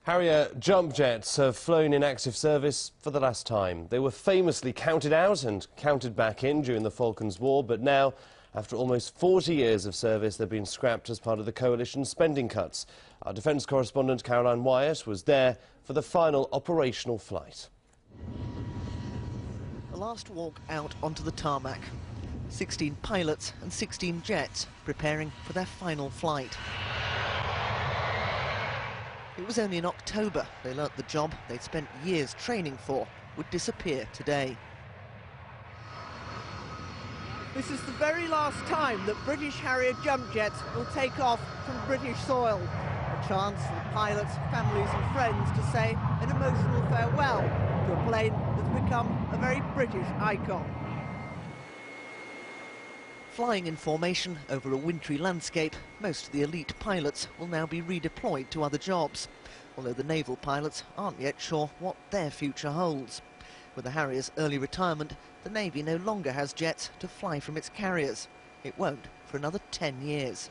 Harrier jump jets have flown in active service for the last time. They were famously counted out and counted back in during the Falklands War, but now, after almost 40 years of service, they've been scrapped as part of the coalition's spending cuts. Our defence correspondent Caroline Wyatt was there for the final operational flight. The last walk out onto the tarmac. 16 pilots and 16 jets preparing for their final flight. It was only in October they learnt the job they'd spent years training for would disappear today. This is the very last time that British Harrier jump jets will take off from British soil. A chance for the pilots, families and friends to say an emotional farewell to a plane that's become a very British icon. Flying in formation over a wintry landscape, most of the elite pilots will now be redeployed to other jobs, although the naval pilots aren't yet sure what their future holds. With the Harriers' early retirement, the Navy no longer has jets to fly from its carriers. It won't for another 10 years.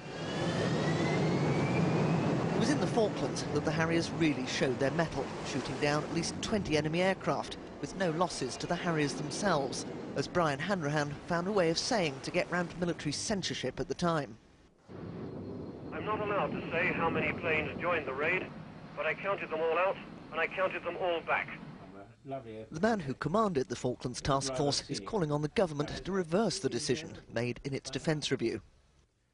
It was in the Falklands that the Harriers really showed their mettle, shooting down at least 20 enemy aircraft, with no losses to the Harriers themselves, as Brian Hanrahan found a way of saying to get round military censorship at the time. I'm not allowed to say how many planes joined the raid, but I counted them all out, and I counted them all back. The man who commanded the Falklands Task Force is calling on the government to reverse the decision made in its defence review.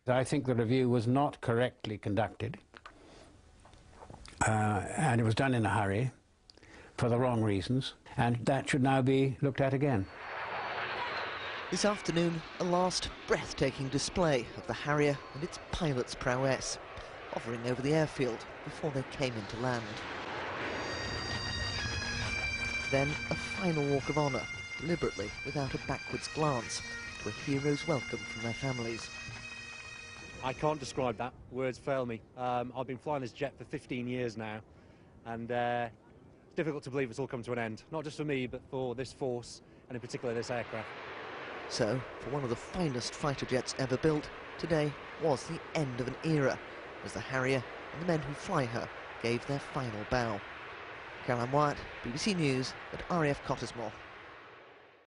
I think the review was not correctly conducted, and it was done in a hurry for the wrong reasons, and that should now be looked at again. This afternoon, a last breathtaking display of the Harrier and its pilot's prowess, hovering over the airfield before they came into land. Then a final walk of honour, deliberately without a backwards glance, to a hero's welcome from their families. I can't describe that. Words fail me. I've been flying this jet for 15 years now, and it's difficult to believe it's all come to an end. Not just for me, but for this force, and in particular this aircraft. So, for one of the finest fighter jets ever built, today was the end of an era, as the Harrier and the men who fly her gave their final bow. Caroline Wyatt, BBC News at RAF Cottesmore.